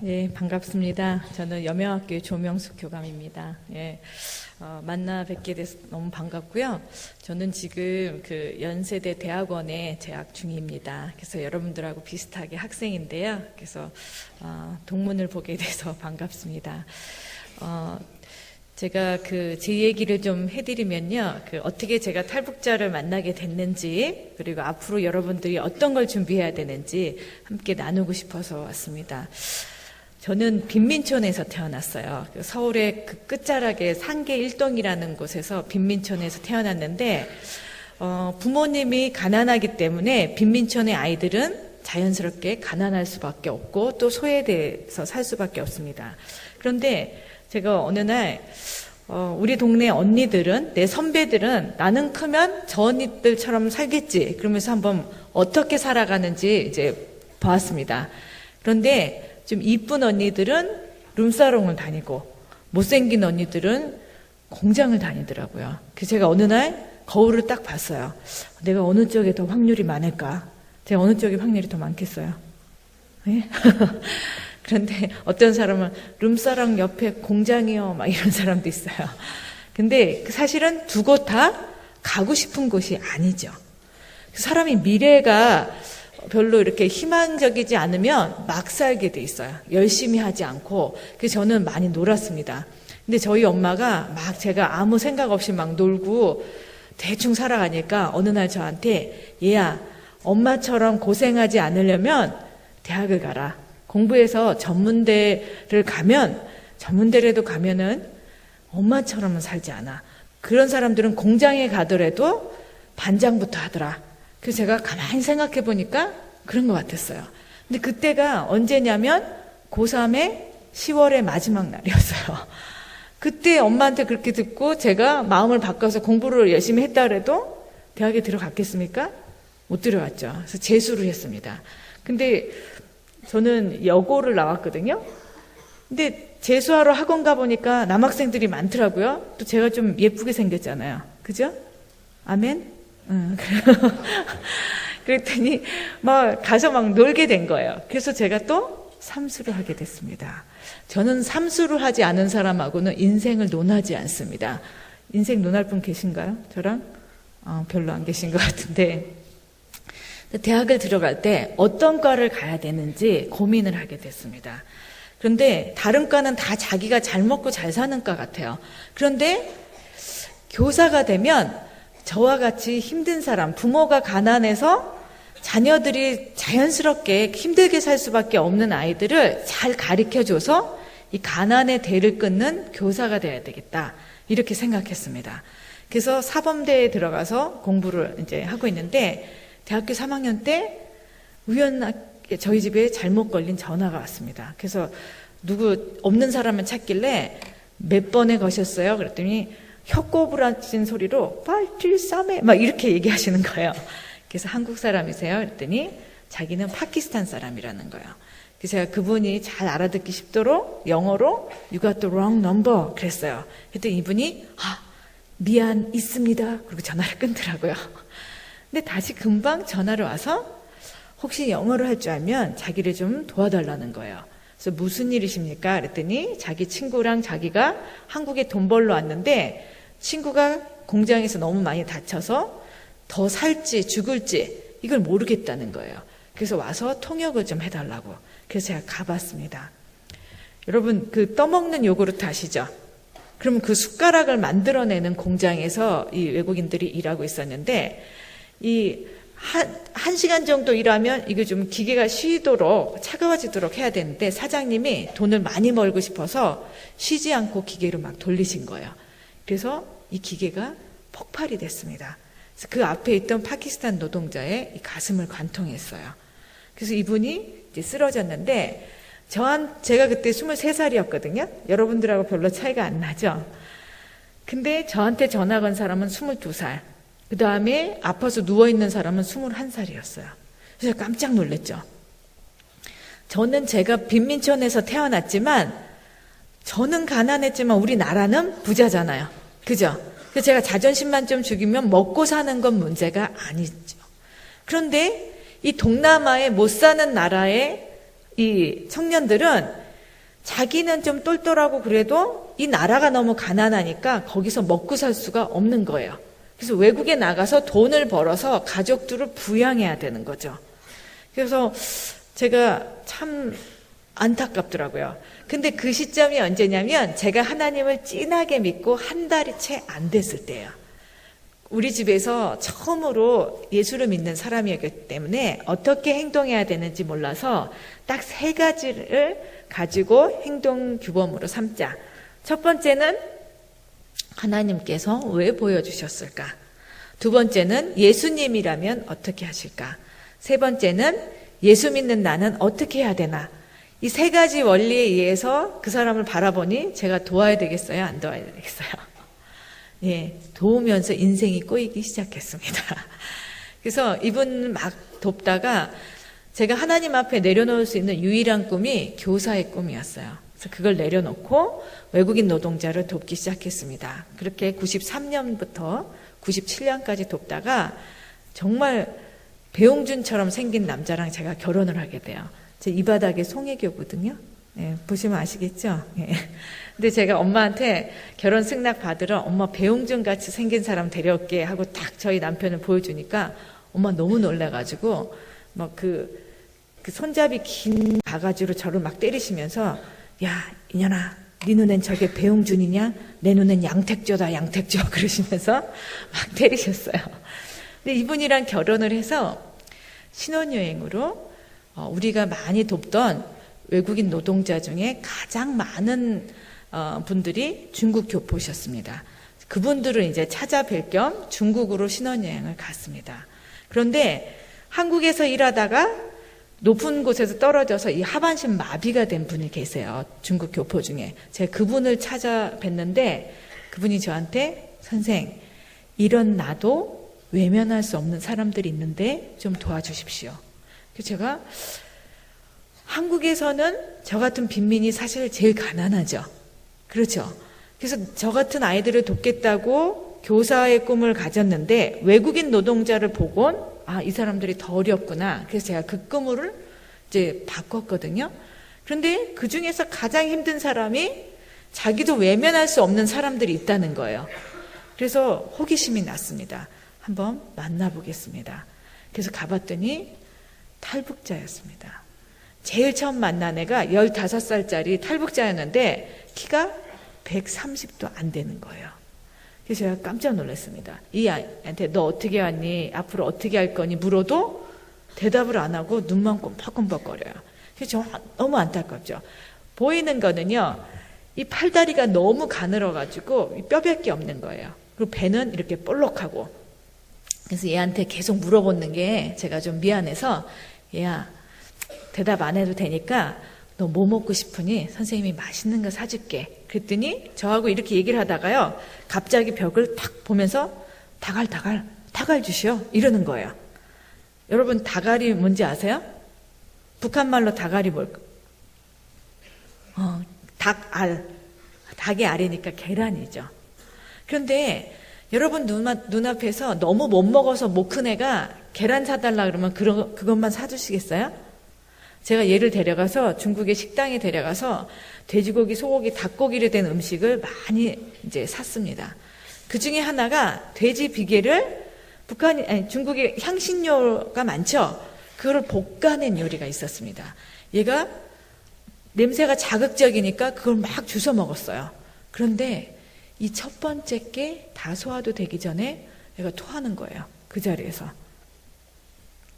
예, 반갑습니다. 저는 여명학교의 조명숙 교감입니다. 예, 만나 뵙게 돼서 너무 반갑고요. 저는 지금 그 연세대 대학원에 재학 중입니다. 그래서 여러분들하고 비슷하게 학생인데요. 그래서 동문을 보게 돼서 반갑습니다. 제가 제 얘기를 좀 해드리면요. 어떻게 제가 탈북자를 만나게 됐는지, 그리고 앞으로 여러분들이 어떤 걸 준비해야 되는지 함께 나누고 싶어서 왔습니다. 저는 빈민촌에서 태어났어요. 서울의 그 끝자락에 상계 1동이라는 곳에서 빈민촌에서 태어났는데, 부모님이 가난하기 때문에 빈민촌의 아이들은 자연스럽게 가난할 수밖에 없고 또 소외돼서 살 수밖에 없습니다. 그런데 제가 어느 날 우리 동네 언니들은, 내 선배들은 나는 크면 저 언니들처럼 살겠지 그러면서 한번 어떻게 살아가는지 이제 보았습니다. 그런데 좀 이쁜 언니들은 룸사롱을 다니고 못생긴 언니들은 공장을 다니더라고요. 그래서 제가 어느 날 거울을 딱 봤어요. 내가 어느 쪽에 더 확률이 많을까? 제가 어느 쪽에 확률이 더 많겠어요? 네? 그런데 어떤 사람은 룸사롱 옆에 공장이요 막 이런 사람도 있어요. 근데 사실은 두 곳 다 가고 싶은 곳이 아니죠. 사람이 미래가 별로 이렇게 희망적이지 않으면 막 살게 돼 있어요. 열심히 하지 않고. 그래서 저는 많이 놀았습니다. 근데 저희 엄마가 막 제가 아무 생각 없이 막 놀고 대충 살아가니까 어느 날 저한테, 얘야, 엄마처럼 고생하지 않으려면 대학을 가라. 공부해서 전문대를 가면, 전문대라도 가면은 엄마처럼은 살지 않아. 그런 사람들은 공장에 가더라도 반장부터 하더라. 그래서 제가 가만히 생각해 보니까 그런 것 같았어요. 근데 그때가 언제냐면 고3의 10월의 마지막 날이었어요. 그때 엄마한테 그렇게 듣고 제가 마음을 바꿔서 공부를 열심히 했다 그래도 대학에 들어갔겠습니까? 못 들어갔죠. 그래서 재수를 했습니다. 근데 저는 여고를 나왔거든요. 근데 재수하러 학원 가보니까 남학생들이 많더라고요. 또 제가 좀 예쁘게 생겼잖아요. 그죠? 아멘? 그랬더니 가서 막 놀게 된 거예요. 그래서 제가 또 삼수를 하게 됐습니다. 저는 삼수를 하지 않은 사람하고는 인생을 논하지 않습니다. 인생 논할 분 계신가요? 저랑? 별로 안 계신 것 같은데. 대학을 들어갈 때 어떤 과를 가야 되는지 고민을 하게 됐습니다. 그런데 다른 과는 다 자기가 잘 먹고 잘 사는 과 같아요. 그런데 교사가 되면 저와 같이 힘든 사람, 부모가 가난해서 자녀들이 자연스럽게 힘들게 살 수밖에 없는 아이들을 잘 가르쳐줘서 이 가난의 대를 끊는 교사가 돼야 되겠다. 이렇게 생각했습니다. 그래서 사범대에 들어가서 공부를 이제 하고 있는데, 대학교 3학년 때 우연하게 저희 집에 잘못 걸린 전화가 왔습니다. 그래서 누구 없는 사람을 찾길래 몇 번에 거셨어요? 그랬더니 혀꼬부라진 소리로 빨tilsam에 막 이렇게 얘기하시는 거예요. 그래서 한국 사람이세요? 그랬더니 자기는 파키스탄 사람이라는 거예요. 그래서 제가 그분이 잘 알아듣기 쉽도록 영어로 You got the wrong number 그랬어요. 그랬더니 이분이 미안 있습니다. 그리고 전화를 끊더라고요. 근데 다시 금방 전화를 와서 혹시 영어를 할 줄 알면 자기를 좀 도와달라는 거예요. 그래서 무슨 일이십니까? 그랬더니 자기 친구랑 자기가 한국에 돈 벌러 왔는데 친구가 공장에서 너무 많이 다쳐서 더 살지 죽을지 이걸 모르겠다는 거예요. 그래서 와서 통역을 좀 해달라고. 그래서 제가 가봤습니다. 여러분 떠먹는 요구르트 아시죠? 그러면 그 숟가락을 만들어내는 공장에서 이 외국인들이 일하고 있었는데, 한 시간 정도 일하면 이게 좀 기계가 쉬도록 차가워지도록 해야 되는데 사장님이 돈을 많이 벌고 싶어서 쉬지 않고 기계를 막 돌리신 거예요. 그래서 이 기계가 폭발이 됐습니다. 그래서 그 앞에 있던 파키스탄 노동자의 가슴을 관통했어요. 그래서 이분이 이제 쓰러졌는데 제가 그때 23살이었거든요. 여러분들하고 별로 차이가 안 나죠. 근데 저한테 전화 건 사람은 22살. 그 다음에 아파서 누워있는 사람은 21살이었어요. 그래서 깜짝 놀랐죠. 저는 제가 빈민촌에서 태어났지만 저는 가난했지만 우리나라는 부자잖아요. 그죠? 그래서 제가 자존심만 좀 죽이면 먹고 사는 건 문제가 아니죠. 그런데 이 동남아에 못 사는 나라의 이 청년들은 자기는 좀 똘똘하고 그래도 이 나라가 너무 가난하니까 거기서 먹고 살 수가 없는 거예요. 그래서 외국에 나가서 돈을 벌어서 가족들을 부양해야 되는 거죠. 그래서 제가 참 안타깝더라고요. 근데 그 시점이 언제냐면 제가 하나님을 진하게 믿고 한 달이 채 안 됐을 때예요. 우리 집에서 처음으로 예수를 믿는 사람이었기 때문에 어떻게 행동해야 되는지 몰라서 딱 3가지를 가지고 행동 규범으로 삼자. 첫 번째는 하나님께서 왜 보여주셨을까? 두 번째는 예수님이라면 어떻게 하실까? 세 번째는 예수 믿는 나는 어떻게 해야 되나? 이 3가지 원리에 의해서 그 사람을 바라보니 제가 도와야 되겠어요? 안 도와야 되겠어요? 예, 도우면서 인생이 꼬이기 시작했습니다. 그래서 이분 막 돕다가 제가 하나님 앞에 내려놓을 수 있는 유일한 꿈이 교사의 꿈이었어요. 그래서 그걸 내려놓고 외국인 노동자를 돕기 시작했습니다. 그렇게 93년부터 97년까지 돕다가 정말 배용준처럼 생긴 남자랑 제가 결혼을 하게 돼요. 제 이 바닥에 송혜교거든요. 예, 보시면 아시겠죠? 예. 근데 제가 엄마한테 결혼 승낙 받으러 엄마 배용준 같이 생긴 사람 데려올게 하고 딱 저희 남편을 보여주니까 엄마 너무 놀라가지고 막 그 손잡이 긴 바가지로 저를 막 때리시면서 야 이년아 네 눈엔 저게 배용준이냐? 내 눈엔 양택조다 양택조 그러시면서 막 때리셨어요. 근데 이분이랑 결혼을 해서 신혼여행으로 우리가 많이 돕던 외국인 노동자 중에 가장 많은 분들이 중국 교포셨습니다. 그분들을 이제 찾아뵐 겸 중국으로 신혼여행을 갔습니다. 그런데 한국에서 일하다가 높은 곳에서 떨어져서 이 하반신 마비가 된 분이 계세요. 중국 교포 중에. 제가 그분을 찾아뵀는데 그분이 저한테 선생, 이런 나도 외면할 수 없는 사람들이 있는데 좀 도와주십시오. 그래서 제가 한국에서는 저 같은 빈민이 사실 제일 가난하죠. 그렇죠. 그래서 저 같은 아이들을 돕겠다고 교사의 꿈을 가졌는데 외국인 노동자를 보곤 이 사람들이 더 어렵구나. 그래서 제가 그 꿈을 이제 바꿨거든요. 그런데 그 중에서 가장 힘든 사람이 자기도 외면할 수 없는 사람들이 있다는 거예요. 그래서 호기심이 났습니다. 한번 만나보겠습니다. 그래서 가봤더니 탈북자였습니다. 제일 처음 만난 애가 15살짜리 탈북자였는데 키가 130도 안 되는 거예요. 그래서 제가 깜짝 놀랐습니다. 이 아이한테 너 어떻게 왔니? 앞으로 어떻게 할 거니? 물어도 대답을 안 하고 눈만 꼼빡꼼빡거려요. 그래서 저 너무 안타깝죠. 보이는 거는요. 이 팔다리가 너무 가늘어가지고 뼈밖에 없는 거예요. 그리고 배는 이렇게 볼록하고. 그래서 얘한테 계속 물어보는 게 제가 좀 미안해서 얘야 대답 안 해도 되니까 너 뭐 먹고 싶으니 선생님이 맛있는 거 사줄게. 그랬더니 저하고 이렇게 얘기를 하다가요. 갑자기 벽을 탁 보면서 다갈 주시오. 이러는 거예요. 여러분 다갈이 뭔지 아세요? 북한말로 다갈이 뭘까? 닭알. 닭의 알이니까 계란이죠. 그런데 여러분 눈앞에서 너무 못 먹어서 못 큰 애가 계란 사달라 그러면 그것만 사주시겠어요? 제가 얘를 데려가서 중국의 식당에 데려가서 돼지고기, 소고기, 닭고기를 된 음식을 많이 이제 샀습니다. 그 중에 하나가 돼지 비계를 중국의 향신료가 많죠. 그걸 볶아낸 요리가 있었습니다. 얘가 냄새가 자극적이니까 그걸 막 주워 먹었어요. 그런데 이 첫 번째 게 다 소화도 되기 전에 얘가 토하는 거예요. 그 자리에서.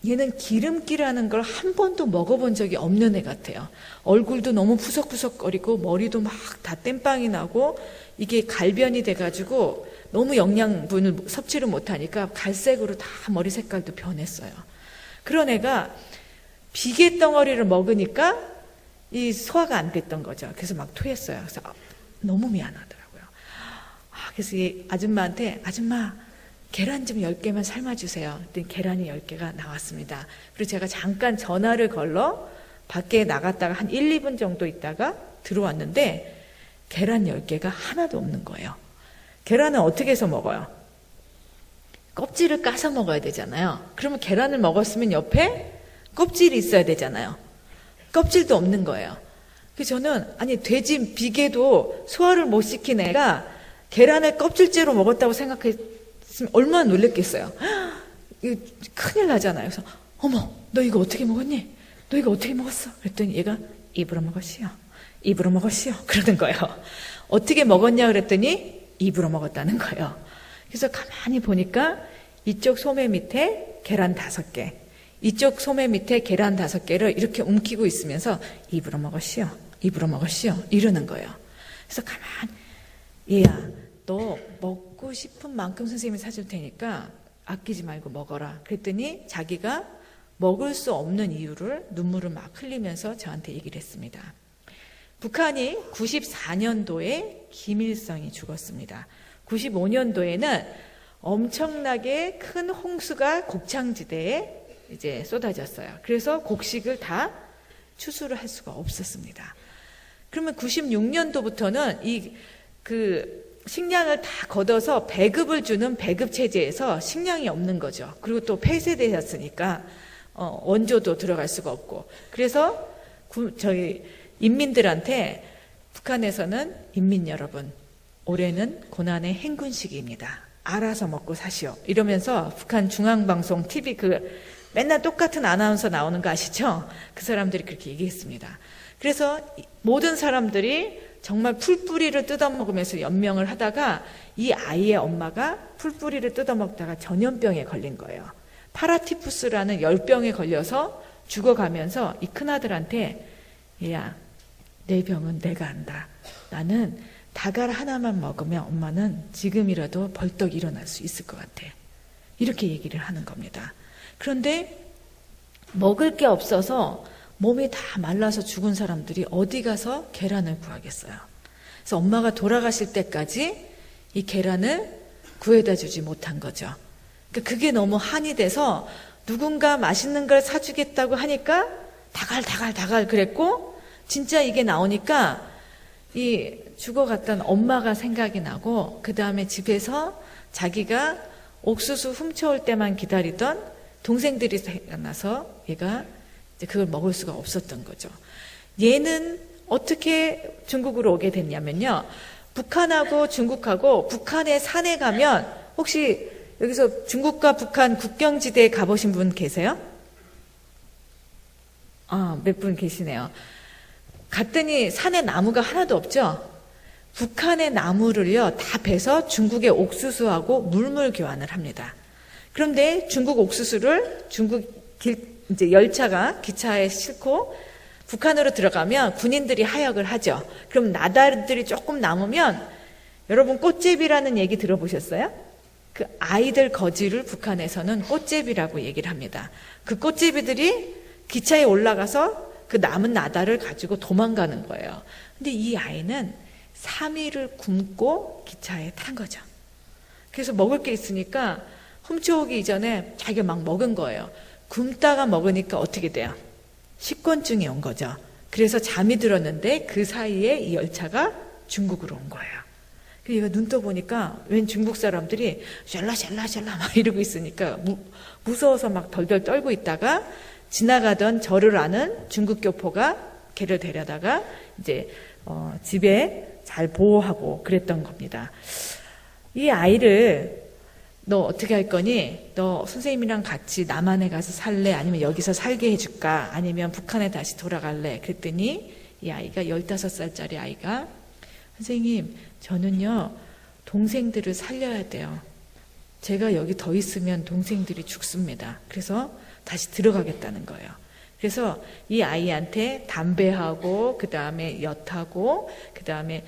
얘는 기름기라는 걸 한 번도 먹어본 적이 없는 애 같아요. 얼굴도 너무 푸석푸석거리고 머리도 막 다 땜빵이 나고 이게 갈변이 돼가지고 너무 영양분을 섭취를 못하니까 갈색으로 다 머리 색깔도 변했어요. 그런 애가 비계 덩어리를 먹으니까 이 소화가 안 됐던 거죠. 그래서 막 토했어요. 그래서 너무 미안하더라고요. 그래서 이 아줌마한테 아줌마 계란 좀 10개만 삶아주세요. 그랬더니 계란이 10개가 나왔습니다. 그리고 제가 잠깐 전화를 걸러 밖에 나갔다가 한 1, 2분 정도 있다가 들어왔는데 계란 10개가 하나도 없는 거예요. 계란은 어떻게 해서 먹어요? 껍질을 까서 먹어야 되잖아요. 그러면 계란을 먹었으면 옆에 껍질이 있어야 되잖아요. 껍질도 없는 거예요. 그래서 저는 아니 돼지 비계도 소화를 못 시킨 애가 계란을 껍질째로 먹었다고 생각했으면 얼마나 놀랬겠어요. 이거 큰일 나잖아요. 그래서 어머 너 이거 어떻게 먹었니? 너 이거 어떻게 먹었어? 그랬더니 얘가 입으로 먹었시오. 입으로 먹었시오. 그러는 거예요. 어떻게 먹었냐 그랬더니 입으로 먹었다는 거예요. 그래서 가만히 보니까 이쪽 소매 밑에 계란 5개, 이쪽 소매 밑에 계란 5개를 이렇게 움키고 있으면서 입으로 먹었시오. 입으로 먹었시오. 이러는 거예요. 그래서 가만, 얘야, 너 먹고 싶은 만큼 선생님이 사줄 테니까 아끼지 말고 먹어라. 그랬더니 자기가 먹을 수 없는 이유를 눈물을 막 흘리면서 저한테 얘기를 했습니다. 북한이 94년도에 김일성이 죽었습니다. 95년도에는 엄청나게 큰 홍수가 곡창지대에 이제 쏟아졌어요. 그래서 곡식을 다 추수를 할 수가 없었습니다. 그러면 96년도부터는 식량을 다 걷어서 배급을 주는 배급 체제에서 식량이 없는 거죠. 그리고 또 폐쇄되었으니까 원조도 들어갈 수가 없고. 그래서 저희 인민들한테 북한에서는 인민 여러분, 올해는 고난의 행군 시기입니다. 알아서 먹고 사시오. 이러면서 북한 중앙방송 TV 맨날 똑같은 아나운서 나오는 거 아시죠? 그 사람들이 그렇게 얘기했습니다. 그래서 모든 사람들이 정말 풀뿌리를 뜯어먹으면서 연명을 하다가 이 아이의 엄마가 풀뿌리를 뜯어먹다가 전염병에 걸린 거예요. 파라티푸스라는 열병에 걸려서 죽어가면서 이 큰아들한테 얘야, 내 병은 내가 안다. 나는 닭알 하나만 먹으면 엄마는 지금이라도 벌떡 일어날 수 있을 것 같아. 이렇게 얘기를 하는 겁니다. 그런데 먹을 게 없어서 몸이 다 말라서 죽은 사람들이 어디 가서 계란을 구하겠어요. 그래서 엄마가 돌아가실 때까지 이 계란을 구해다 주지 못한 거죠. 그러니까 그게 너무 한이 돼서 누군가 맛있는 걸 사주겠다고 하니까 다갈 그랬고, 진짜 이게 나오니까 이 죽어갔던 엄마가 생각이 나고, 그 다음에 집에서 자기가 옥수수 훔쳐올 때만 기다리던 동생들이 생각나서 얘가 이제 그걸 먹을 수가 없었던 거죠. 얘는 어떻게 중국으로 오게 됐냐면요. 북한하고 중국하고 북한의 산에 가면, 혹시 여기서 중국과 북한 국경지대에 가보신 분 계세요? 몇 분 계시네요. 갔더니 산에 나무가 하나도 없죠? 북한의 나무를요, 다 베서 중국의 옥수수하고 물물 교환을 합니다. 그런데 중국 옥수수를 이제 열차가 기차에 싣고 북한으로 들어가면 군인들이 하역을 하죠. 그럼 나달들이 조금 남으면, 여러분 꽃제비라는 얘기 들어보셨어요? 그 아이들 거지를 북한에서는 꽃제비라고 얘기를 합니다. 그 꽃제비들이 기차에 올라가서 그 남은 나달을 가지고 도망가는 거예요. 근데 이 아이는 3일을 굶고 기차에 탄 거죠. 그래서 먹을 게 있으니까 훔쳐오기 이전에 자기가 막 먹은 거예요. 굶다가 먹으니까 어떻게 돼요? 식곤증이 온 거죠. 그래서 잠이 들었는데 그 사이에 이 열차가 중국으로 온 거예요. 그래서 눈 떠보니까 웬 중국 사람들이 샬라 막 이러고 있으니까 무서워서 막 덜덜 떨고 있다가, 지나가던 저를 아는 중국 교포가 걔를 데려다가 이제 집에 잘 보호하고 그랬던 겁니다. 이 아이를 너 어떻게 할 거니? 너 선생님이랑 같이 남한에 가서 살래? 아니면 여기서 살게 해줄까? 아니면 북한에 다시 돌아갈래? 그랬더니 이 아이가 15살짜리 아이가, 선생님 저는요 동생들을 살려야 돼요. 제가 여기 더 있으면 동생들이 죽습니다. 그래서 다시 들어가겠다는 거예요. 그래서 이 아이한테 담배하고, 그 다음에 엿하고, 그 다음에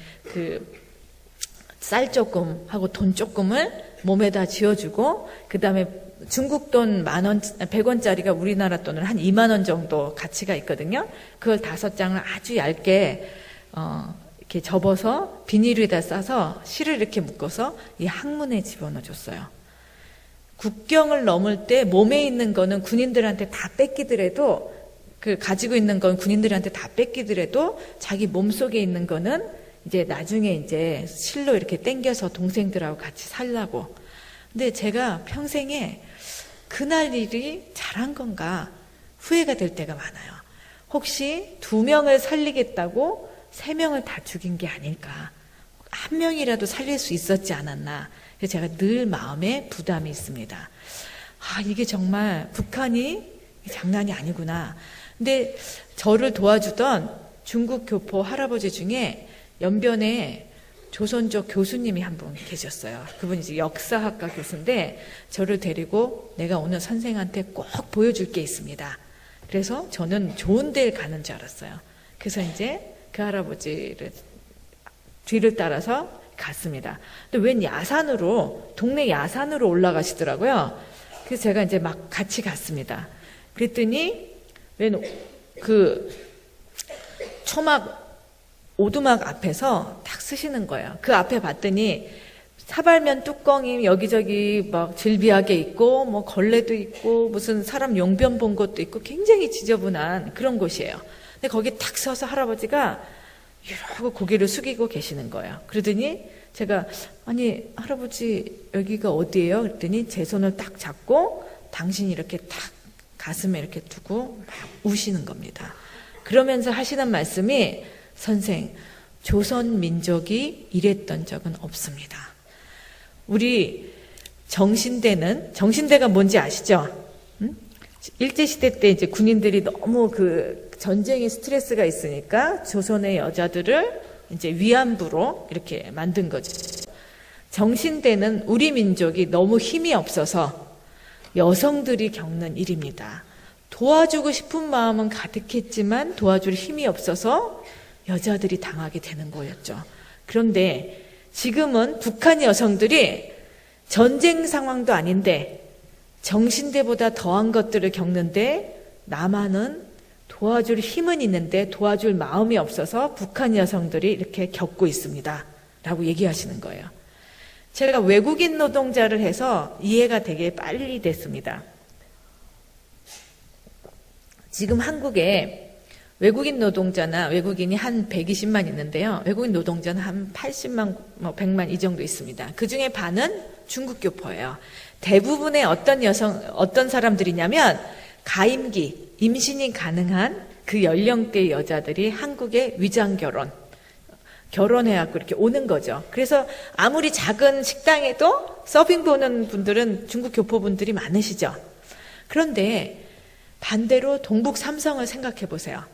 쌀 조금하고 돈 조금을 몸에다 쥐어주고, 그 다음에 중국 돈 100원짜리가 우리나라 돈으로 한 2만 원 정도 가치가 있거든요. 그걸 5장을 아주 얇게 이렇게 접어서 비닐에다 싸서 실을 이렇게 묶어서 이 항문에 집어넣어줬어요. 국경을 넘을 때 몸에 있는 거는 군인들한테 다 뺏기더라도, 가지고 있는 건 군인들한테 다 뺏기더라도 자기 몸속에 있는 거는 이제 나중에 이제 실로 이렇게 당겨서 동생들하고 같이 살라고. 근데 제가 평생에 그날 일이 잘한 건가 후회가 될 때가 많아요. 혹시 2명을 살리겠다고 3명을 다 죽인 게 아닐까? 1명이라도 살릴 수 있었지 않았나? 그래서 제가 늘 마음에 부담이 있습니다. 이게 정말 북한이 장난이 아니구나. 근데 저를 도와주던 중국 교포 할아버지 중에 연변에 조선족 교수님이 한 분 계셨어요. 그분이 이제 역사학과 교수인데 저를 데리고 내가 오늘 선생한테 꼭 보여줄 게 있습니다. 그래서 저는 좋은 데를 가는 줄 알았어요. 그래서 이제 그 할아버지를 뒤를 따라서 갔습니다. 근데 웬 야산으로, 동네 야산으로 올라가시더라고요. 그래서 제가 이제 막 같이 갔습니다. 그랬더니 웬 오두막 앞에서 딱 쓰시는 거예요. 그 앞에 봤더니 사발면 뚜껑이 여기저기 막 질비하게 있고, 뭐 걸레도 있고, 무슨 사람 용변 본 것도 있고, 굉장히 지저분한 그런 곳이에요. 근데 거기 탁 서서 할아버지가 이러고 고개를 숙이고 계시는 거예요. 그러더니 제가, 아니, 할아버지 여기가 어디예요? 그랬더니 제 손을 딱 잡고 당신이 이렇게 탁 가슴에 이렇게 두고 막 우시는 겁니다. 그러면서 하시는 말씀이, 선생, 조선 민족이 이랬던 적은 없습니다. 우리 정신대가 뭔지 아시죠? 일제시대 때 이제 군인들이 너무 그 전쟁의 스트레스가 있으니까 조선의 여자들을 이제 위안부로 이렇게 만든 거죠. 정신대는 우리 민족이 너무 힘이 없어서 여성들이 겪는 일입니다. 도와주고 싶은 마음은 가득했지만 도와줄 힘이 없어서 여자들이 당하게 되는 거였죠. 그런데 지금은 북한 여성들이 전쟁 상황도 아닌데 정신대보다 더한 것들을 겪는데 남한은 도와줄 힘은 있는데 도와줄 마음이 없어서 북한 여성들이 이렇게 겪고 있습니다. 라고 얘기하시는 거예요. 제가 외국인 노동자를 해서 이해가 되게 빨리 됐습니다. 지금 한국에 외국인 노동자나 외국인이 한 120만 있는데요. 외국인 노동자는 한 80만, 100만 이 정도 있습니다. 그 중에 반은 중국 교포예요. 대부분의 어떤 사람들이냐면 가임기, 임신이 가능한 그 연령대 여자들이 한국에 위장 결혼해갖고 이렇게 오는 거죠. 그래서 아무리 작은 식당에도 서빙 보는 분들은 중국 교포분들이 많으시죠. 그런데 반대로 동북 삼성을 생각해 보세요.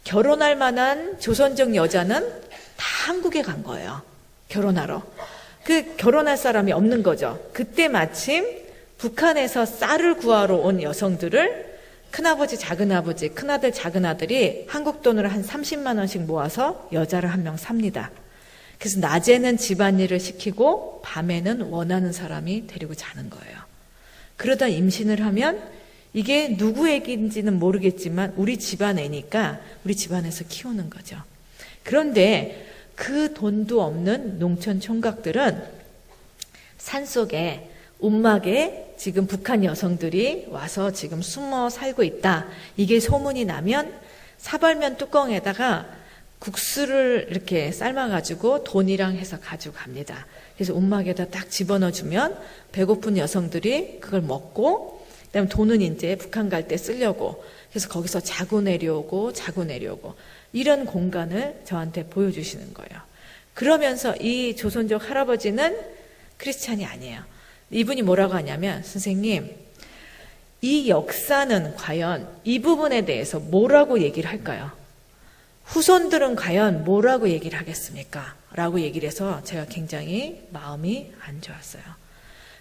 결혼할 만한 조선족 여자는 다 한국에 간 거예요. 결혼하러. 결혼할 사람이 없는 거죠. 그때 마침 북한에서 쌀을 구하러 온 여성들을 큰아버지, 작은아버지, 큰아들, 작은아들이 한국 돈으로 한 30만 원씩 모아서 여자를 한 명 삽니다. 그래서 낮에는 집안일을 시키고 밤에는 원하는 사람이 데리고 자는 거예요. 그러다 임신을 하면 이게 누구 애기인지는 모르겠지만 우리 집안 애니까 우리 집안에서 키우는 거죠. 그런데 그 돈도 없는 농촌 총각들은 산속에 움막에 지금 북한 여성들이 와서 지금 숨어 살고 있다. 이게 소문이 나면 사발면 뚜껑에다가 국수를 이렇게 삶아가지고 돈이랑 해서 가지고 갑니다. 그래서 움막에다 딱 집어넣어주면 배고픈 여성들이 그걸 먹고 그다음에 돈은 이제 북한 갈 때 쓰려고 그래서 거기서 자고 내려오고 이런 공간을 저한테 보여주시는 거예요. 그러면서 이 조선족 할아버지는 크리스찬이 아니에요. 이분이 뭐라고 하냐면, 선생님, 이 역사는 과연 이 부분에 대해서 뭐라고 얘기를 할까요? 후손들은 과연 뭐라고 얘기를 하겠습니까? 라고 얘기를 해서 제가 굉장히 마음이 안 좋았어요.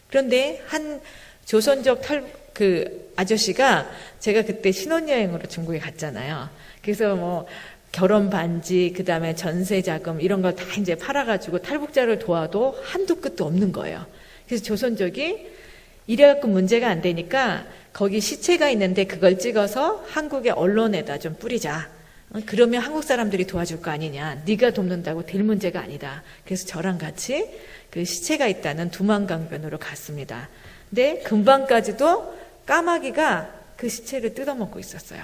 그런데 한 조선족 아저씨가 제가 그때 신혼여행으로 중국에 갔잖아요. 그래서 뭐 결혼 반지, 그 다음에 전세 자금 이런 걸 다 이제 팔아가지고 탈북자를 도와도 한도 끝도 없는 거예요. 그래서 조선족이 이래갖고 문제가 안 되니까 거기 시체가 있는데 그걸 찍어서 한국의 언론에다 좀 뿌리자. 그러면 한국 사람들이 도와줄 거 아니냐. 네가 돕는다고 될 문제가 아니다. 그래서 저랑 같이 그 시체가 있다는 두만강변으로 갔습니다. 근데 금방까지도 까마귀가 그 시체를 뜯어먹고 있었어요.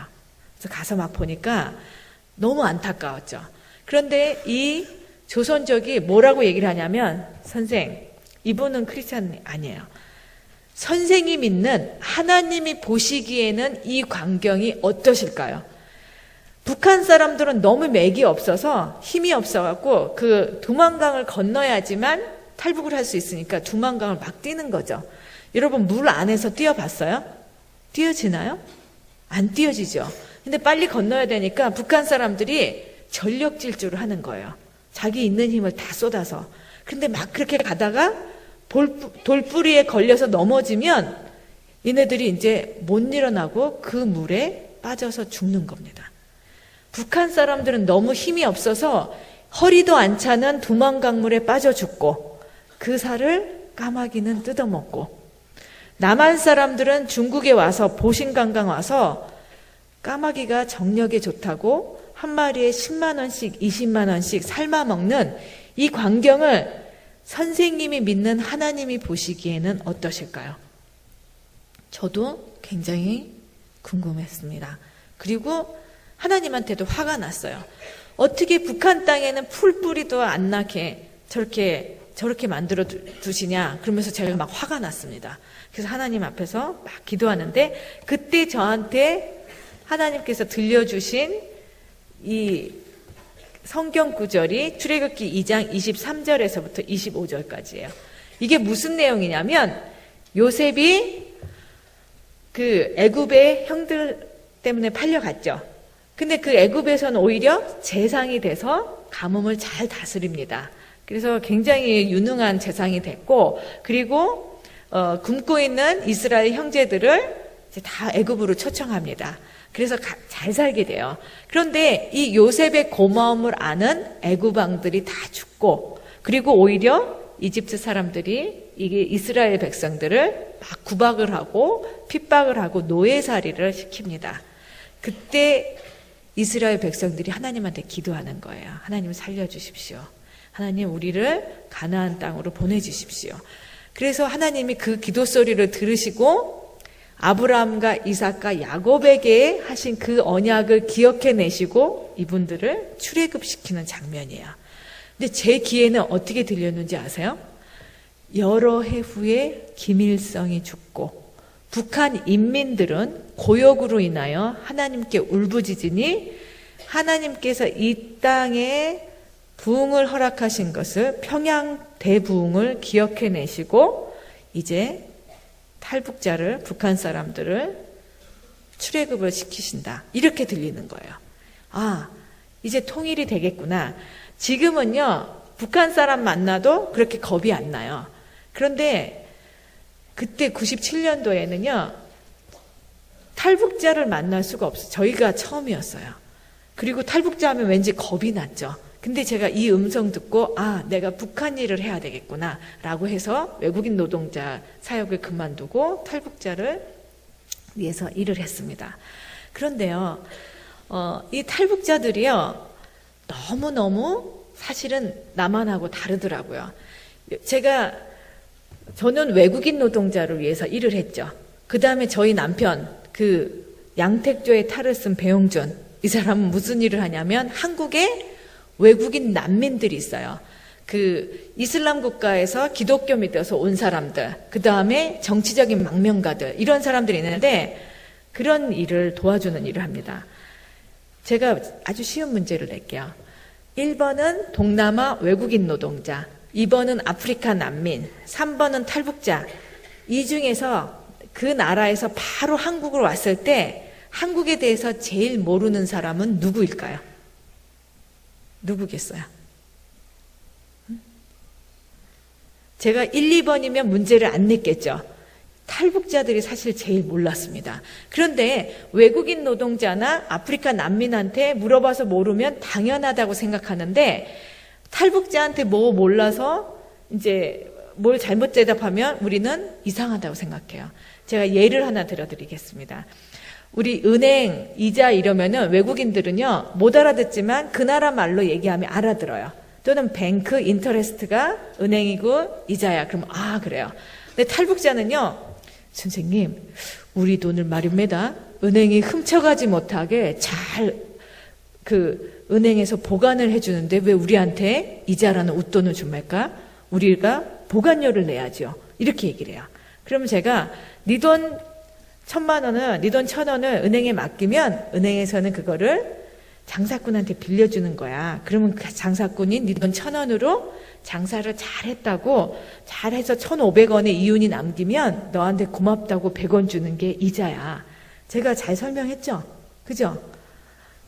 그래서 가서 막 보니까 너무 안타까웠죠. 그런데 이 조선족이 뭐라고 얘기를 하냐면, 선생, 이분은 크리스찬이 아니에요. 선생이 믿는 하나님이 보시기에는 이 광경이 어떠실까요? 북한 사람들은 너무 맥이 없어서 힘이 없어갖고 그 두만강을 건너야지만 탈북을 할 수 있으니까 두만강을 막 뛰는 거죠. 여러분 물 안에서 뛰어봤어요? 뛰어지나요? 안 뛰어지죠. 근데 빨리 건너야 되니까 북한 사람들이 전력 질주를 하는 거예요. 자기 있는 힘을 다 쏟아서. 근데 막 그렇게 가다가 돌뿌리에 걸려서 넘어지면 얘네들이 이제 못 일어나고 그 물에 빠져서 죽는 겁니다. 북한 사람들은 너무 힘이 없어서 허리도 안 차는 두만강물에 빠져 죽고 그 살을 까마귀는 뜯어먹고, 남한 사람들은 중국에 와서 보신관광 와서 까마귀가 정력에 좋다고 한 마리에 10만 원씩 20만 원씩 삶아먹는 이 광경을 선생님이 믿는 하나님이 보시기에는 어떠실까요? 저도 굉장히 궁금했습니다. 그리고 하나님한테도 화가 났어요. 어떻게 북한 땅에는 풀뿌리도 안 나게 저렇게 만들어 두시냐, 그러면서 제가 막 화가 났습니다. 그래서 하나님 앞에서 막 기도하는데 그때 저한테 하나님께서 들려주신 이 성경 구절이 출애굽기 2장 23절에서부터 25절까지예요. 이게 무슨 내용이냐면 요셉이 그 애굽의 형들 때문에 팔려갔죠. 근데 그 애굽에서는 오히려 재상이 돼서 가뭄을 잘 다스립니다. 그래서 굉장히 유능한 재상이 됐고, 그리고 굶고 있는 이스라엘 형제들을 이제 다 애굽으로 초청합니다. 그래서 잘 살게 돼요. 그런데 이 요셉의 고마움을 아는 애굽 왕들이 다 죽고, 그리고 오히려 이집트 사람들이 이게 이스라엘 백성들을 막 구박을 하고 핍박을 하고 노예살이를 시킵니다. 그때 이스라엘 백성들이 하나님한테 기도하는 거예요. 하나님 살려주십시오. 하나님 우리를 가나안 땅으로 보내주십시오. 그래서 하나님이 그 기도 소리를 들으시고 아브라함과 이삭과 야곱에게 하신 그 언약을 기억해내시고 이분들을 출애굽시키는 장면이에요. 근데 제 귀에는 어떻게 들렸는지 아세요? 여러 해 후에 김일성이 죽고 북한 인민들은 고역으로 인하여 하나님께 울부짖으니 하나님께서 이 땅에 부흥을 허락하신 것을, 평양 대부흥을 기억해내시고 이제 탈북자를, 북한 사람들을 출애굽을 시키신다, 이렇게 들리는 거예요. 아, 이제 통일이 되겠구나. 지금은요 북한 사람 만나도 그렇게 겁이 안 나요. 그런데 그때 97년도에는요 탈북자를 만날 수가 없어요. 저희가 처음이었어요. 그리고 탈북자 하면 왠지 겁이 났죠. 근데 제가 이 음성 듣고 아, 내가 북한 일을 해야 되겠구나 라고 해서 외국인 노동자 사역을 그만두고 탈북자를 위해서 일을 했습니다. 그런데요 이 탈북자들이요 너무너무 사실은 남한하고 다르더라고요. 저는 외국인 노동자를 위해서 일을 했죠. 그 다음에 저희 남편, 그 양택조의 탈을 쓴 배용준, 이 사람은 무슨 일을 하냐면 한국에 외국인 난민들이 있어요. 그 이슬람 국가에서 기독교 믿어서 온 사람들, 그 다음에 정치적인 망명가들, 이런 사람들이 있는데 그런 일을 도와주는 일을 합니다. 제가 아주 쉬운 문제를 낼게요. 1번은 동남아 외국인 노동자, 2번은 아프리카 난민, 3번은 탈북자. 이 중에서 그 나라에서 바로 한국으로 왔을 때 한국에 대해서 제일 모르는 사람은 누구일까요? 누구겠어요? 제가 1, 2번이면 문제를 안 냈겠죠. 탈북자들이 사실 제일 몰랐습니다. 그런데 외국인 노동자나 아프리카 난민한테 물어봐서 모르면 당연하다고 생각하는데 탈북자한테 뭐 몰라서 이제 뭘 잘못 대답하면 우리는 이상하다고 생각해요. 제가 예를 하나 들어드리겠습니다. 우리 은행 이자 이러면은 외국인들은요 못 알아듣지만 그 나라 말로 얘기하면 알아들어요. 또는 뱅크 인터레스트가 은행이고 이자야. 그럼 아 그래요. 근데 탈북자는요, 선생님 우리 돈을 말입니다. 은행이 훔쳐가지 못하게 잘 은행에서 보관을 해주는데 왜 우리한테 이자라는 웃돈을 줍니까? 우리가 보관료를 내야죠. 이렇게 얘기를 해요. 그러면 제가 네 돈 1,000만 원을, 네 돈 1,000원을 은행에 맡기면 은행에서는 그거를 장사꾼한테 빌려주는 거야. 그러면 그 장사꾼이 네 돈 1,000원으로 장사를 잘했다고, 잘해서 1,500원의 이윤이 남기면 너한테 고맙다고 100원 주는 게 이자야. 제가 잘 설명했죠? 그죠?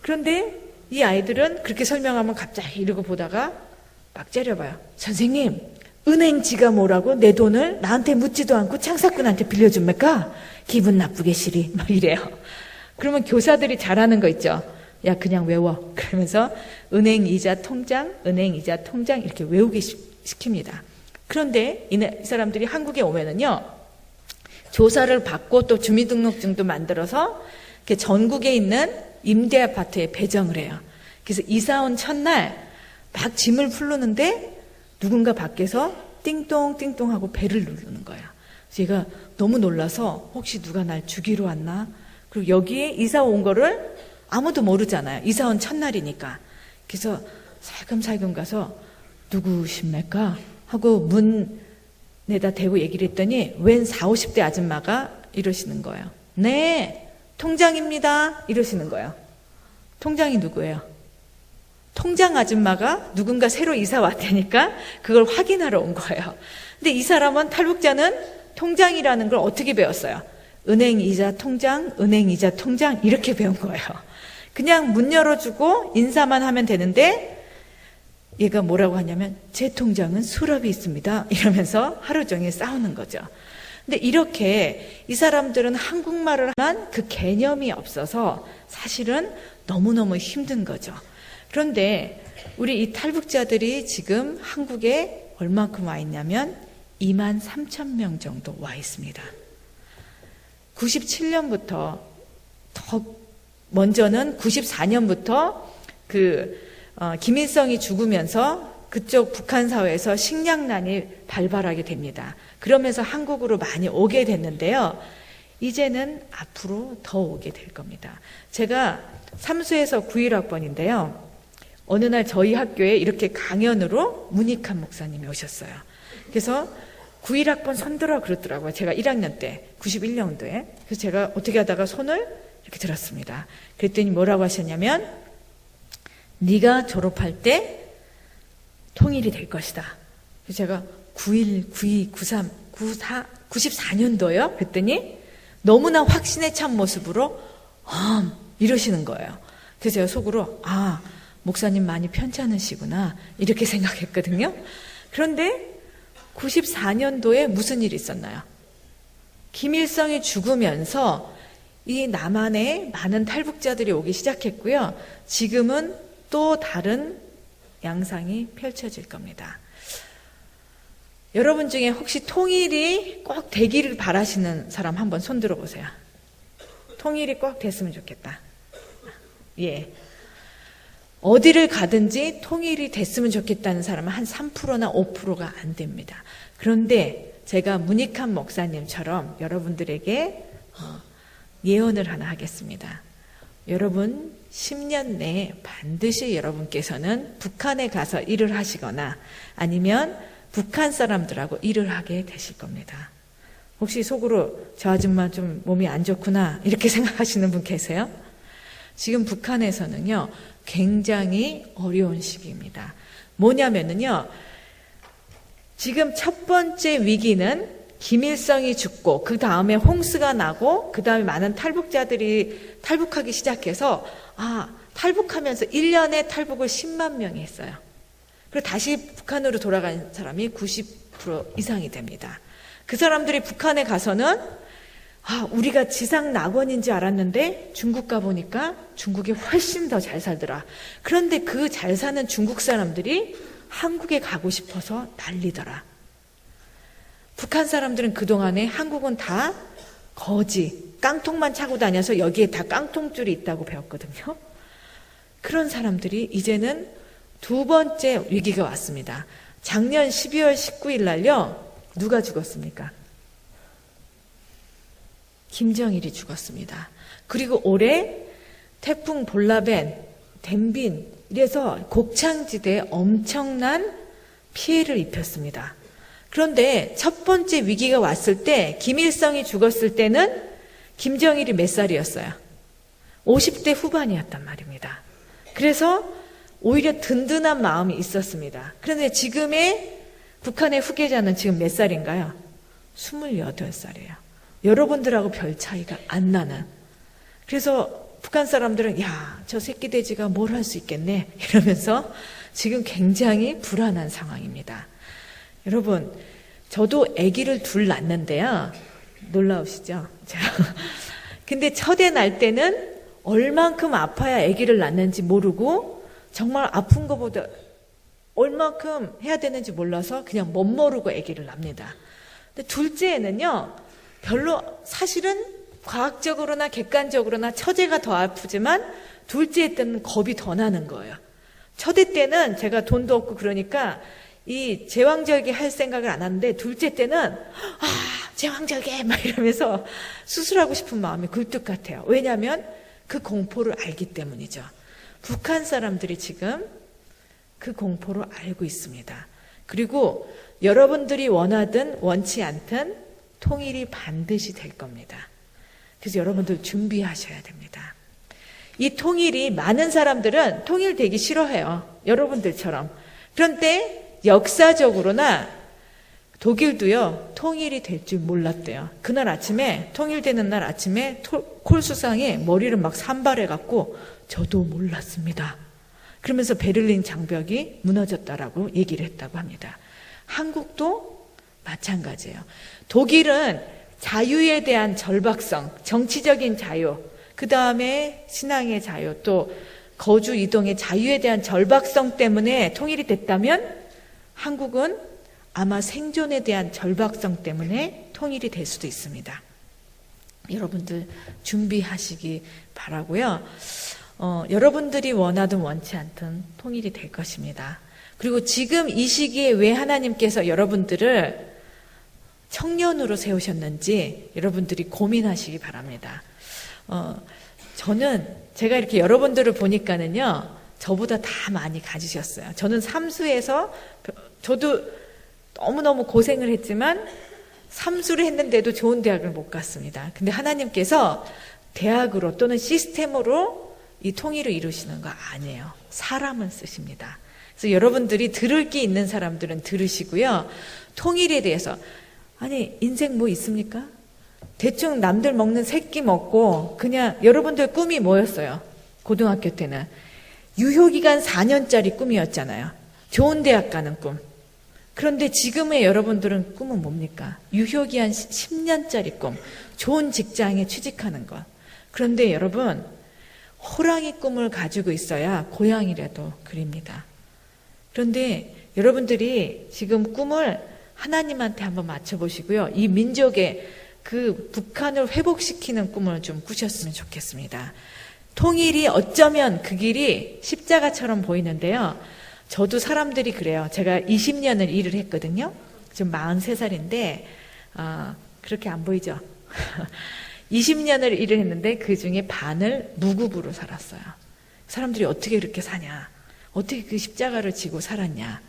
그런데 이 아이들은 그렇게 설명하면 갑자기 이러고 보다가 막 째려봐요. 선생님, 은행지가 뭐라고 내 돈을 나한테 묻지도 않고 장사꾼한테 빌려줍니까? 기분 나쁘게 시리. 막 이래요. 그러면 교사들이 잘하는 거 있죠? 야, 그냥 외워. 그러면서 은행이자 통장, 은행이자 통장 이렇게 외우게 시킵니다. 그런데 이 사람들이 한국에 오면은요, 조사를 받고 또 주민등록증도 만들어서 이렇게 전국에 있는 임대아파트에 배정을 해요. 그래서 이사 온 첫날 막 짐을 풀르는데 누군가 밖에서 띵똥띵똥 하고 벨을 누르는 거예요. 제가 너무 놀라서 혹시 누가 날 죽이러 왔나? 그리고 여기에 이사 온 거를 아무도 모르잖아요. 이사 온 첫날이니까. 그래서 살금살금 가서 누구십니까? 하고 문에다 대고 얘기를 했더니 웬 40, 50대 아줌마가 이러시는 거예요. 네, 통장입니다. 이러시는 거예요. 통장이 누구예요? 통장 아줌마가 누군가 새로 이사 왔다니까 그걸 확인하러 온 거예요. 근데 이 사람은, 탈북자는 통장이라는 걸 어떻게 배웠어요? 은행이자 통장, 은행이자 통장 이렇게 배운 거예요. 그냥 문 열어주고 인사만 하면 되는데 얘가 뭐라고 하냐면 제 통장은 수랍이 있습니다 이러면서 하루 종일 싸우는 거죠. 근데 이렇게 이 사람들은 한국말을 하면 그 개념이 없어서 사실은 너무너무 힘든 거죠. 그런데 우리 이 탈북자들이 지금 한국에 얼마큼 와 있냐면 23,000명 정도 와 있습니다. 97년부터, 더 먼저는 94년부터 김일성이 죽으면서 그쪽 북한 사회에서 식량난이 발발하게 됩니다. 그러면서 한국으로 많이 오게 됐는데요. 이제는 앞으로 더 오게 될 겁니다. 제가 삼수에서 91학번인데요. 어느 날 저희 학교에 이렇게 강연으로 문익환 목사님이 오셨어요. 그래서 91학번 손들어 그러더라고요. 제가 1학년 때, 91년도에. 그래서 제가 어떻게 하다가 손을 이렇게 들었습니다. 그랬더니 뭐라고 하셨냐면, 네가 졸업할 때 통일이 될 것이다. 그래서 제가 91, 92, 93, 94, 94년도요? 그랬더니 너무나 확신에 찬 모습으로 이러시는 거예요. 그래서 제가 속으로 목사님 많이 편찮으시구나 이렇게 생각했거든요. 그런데 94년도에 무슨 일이 있었나요? 김일성이 죽으면서 이 남한에 많은 탈북자들이 오기 시작했고요. 지금은 또 다른 양상이 펼쳐질 겁니다. 여러분 중에 혹시 통일이 꼭 되기를 바라시는 사람 한번 손 들어보세요. 통일이 꼭 됐으면 좋겠다. 예. 어디를 가든지 통일이 됐으면 좋겠다는 사람은 한 3%나 5%가 안 됩니다. 그런데 제가 문익환 목사님처럼 여러분들에게 예언을 하나 하겠습니다. 여러분 10년 내에 반드시 여러분께서는 북한에 가서 일을 하시거나 아니면 북한 사람들하고 일을 하게 되실 겁니다. 혹시 속으로 저 아줌마 좀 몸이 안 좋구나 이렇게 생각하시는 분 계세요? 지금 북한에서는요 굉장히 어려운 시기입니다. 뭐냐면은요 지금 첫 번째 위기는 김일성이 죽고 그 다음에 홍수가 나고 그 다음에 많은 탈북자들이 탈북하기 시작해서 탈북하면서 1년에 탈북을 10만 명이 했어요. 그리고 다시 북한으로 돌아간 사람이 90% 이상이 됩니다. 그 사람들이 북한에 가서는 우리가 지상 낙원인 줄 알았는데 중국 가보니까 중국이 훨씬 더 잘 살더라. 그런데 그 잘 사는 중국 사람들이 한국에 가고 싶어서 난리더라. 북한 사람들은 그동안에 한국은 다 거지, 깡통만 차고 다녀서 여기에 다 깡통줄이 있다고 배웠거든요. 그런 사람들이 이제는 두 번째 위기가 왔습니다. 작년 12월 19일 날요. 누가 죽었습니까? 김정일이 죽었습니다. 그리고 올해 태풍 볼라벤, 덴빈 이래서 곡창지대에 엄청난 피해를 입혔습니다. 그런데 첫 번째 위기가 왔을 때 김일성이 죽었을 때는 김정일이 몇 살이었어요? 50대 후반이었단 말입니다. 그래서 오히려 든든한 마음이 있었습니다. 그런데 지금의 북한의 후계자는 지금 몇 살인가요? 28살이에요. 여러분들하고 별 차이가 안 나는. 그래서 북한 사람들은 저 새끼 돼지가 뭘 할 수 있겠네 이러면서 지금 굉장히 불안한 상황입니다. 여러분, 저도 아기를 둘 낳는데요. 놀라우시죠? 근데 첫애 낳을 때는 얼만큼 아파야 아기를 낳는지 모르고 정말 아픈 것보다 얼만큼 해야 되는지 몰라서 그냥 멋모르고 아기를 낳습니다. 근데 둘째에는요, 별로 사실은 과학적으로나 객관적으로나 첫애가 더 아프지만 둘째 때는 겁이 더 나는 거예요. 첫애 때는 제가 돈도 없고 그러니까 이 제왕절개 할 생각을 안 하는데 둘째 때는 제왕절개 막 이러면서 수술하고 싶은 마음이 굴뚝 같아요. 왜냐하면 그 공포를 알기 때문이죠. 북한 사람들이 지금 그 공포를 알고 있습니다. 그리고 여러분들이 원하든 원치 않든 통일이 반드시 될 겁니다. 그래서 여러분들 준비하셔야 됩니다. 이 통일이 많은 사람들은 통일되기 싫어해요. 여러분들처럼. 그런데 역사적으로나 독일도요, 통일이 될 줄 몰랐대요. 그날 아침에, 통일되는 날 아침에 콜수상에 머리를 막 산발해갖고 저도 몰랐습니다. 그러면서 베를린 장벽이 무너졌다라고 얘기를 했다고 합니다. 한국도 마찬가지예요. 독일은 자유에 대한 절박성, 정치적인 자유, 그 다음에 신앙의 자유, 또 거주 이동의 자유에 대한 절박성 때문에 통일이 됐다면 한국은 아마 생존에 대한 절박성 때문에 통일이 될 수도 있습니다. 여러분들 준비하시기 바라고요. 여러분들이 원하든 원치 않든 통일이 될 것입니다. 그리고 지금 이 시기에 왜 하나님께서 여러분들을 청년으로 세우셨는지 여러분들이 고민하시기 바랍니다. 저는 제가 이렇게 여러분들을 보니까는요, 저보다 다 많이 가지셨어요. 저는 삼수에서 저도 너무너무 고생을 했지만 삼수를 했는데도 좋은 대학을 못 갔습니다. 근데 하나님께서 대학으로 또는 시스템으로 이 통일을 이루시는 거 아니에요. 사람을 쓰십니다. 그래서 여러분들이 들을 게 있는 사람들은 들으시고요. 통일에 대해서 아니 인생 뭐 있습니까? 대충 남들 먹는 새끼 먹고 그냥 여러분들 꿈이 뭐였어요? 고등학교 때는 유효기간 4년짜리 꿈이었잖아요. 좋은 대학 가는 꿈. 그런데 지금의 여러분들은 꿈은 뭡니까? 유효기한 10년짜리 꿈. 좋은 직장에 취직하는 것. 그런데 여러분, 호랑이 꿈을 가지고 있어야 고양이라도 그립니다. 그런데 여러분들이 지금 꿈을 하나님한테 한번 맞춰보시고요. 이 민족의 그 북한을 회복시키는 꿈을 좀 꾸셨으면 좋겠습니다. 통일이 어쩌면 그 길이 십자가처럼 보이는데요. 저도 사람들이 그래요. 제가 20년을 일을 했거든요. 지금 43살인데 그렇게 안 보이죠? 20년을 일을 했는데 그 중에 반을 무급으로 살았어요. 사람들이 어떻게 이렇게 사냐? 어떻게 그 십자가를 지고 살았냐?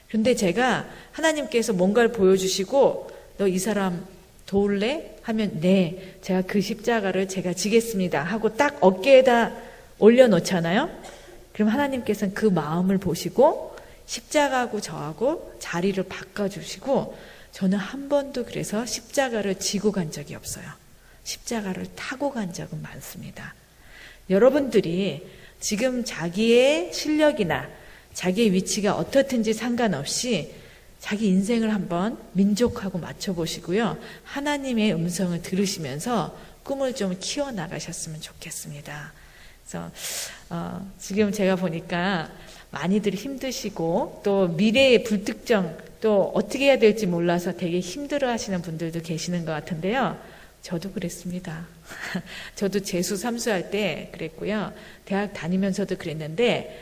그런데 제가 하나님께서 뭔가를 보여주시고 너 이 사람 도울래? 하면 네, 제가 그 십자가를 제가 지겠습니다 하고 딱 어깨에다 올려놓잖아요. 그럼 하나님께서는 그 마음을 보시고 십자가하고 저하고 자리를 바꿔주시고 저는 한 번도 그래서 십자가를 지고 간 적이 없어요. 십자가를 타고 간 적은 많습니다. 여러분들이 지금 자기의 실력이나 자기의 위치가 어떻든지 상관없이 자기 인생을 한번 민족하고 맞춰보시고요. 하나님의 음성을 들으시면서 꿈을 좀 키워나가셨으면 좋겠습니다. 그래서 지금 제가 보니까 많이들 힘드시고 또 미래의 불특정 또 어떻게 해야 될지 몰라서 되게 힘들어하시는 분들도 계시는 것 같은데요. 저도 그랬습니다. 저도 재수 삼수할 때 그랬고요. 대학 다니면서도 그랬는데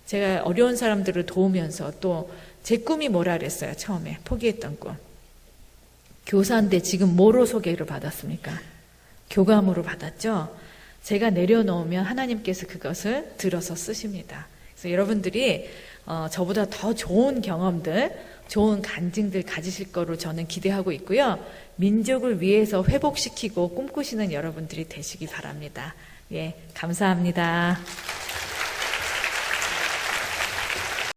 제가 어려운 사람들을 도우면서 또 제 꿈이 뭐라 그랬어요. 처음에 포기했던 꿈. 교사인데 지금 뭐로 소개를 받았습니까? 교감으로 받았죠. 제가 내려놓으면 하나님께서 그것을 들어서 쓰십니다. 그래서 여러분들이 저보다 더 좋은 경험들, 좋은 간증들 가지실 거로 저는 기대하고 있고요. 민족을 위해서 회복시키고 꿈꾸시는 여러분들이 되시기 바랍니다. 예, 감사합니다.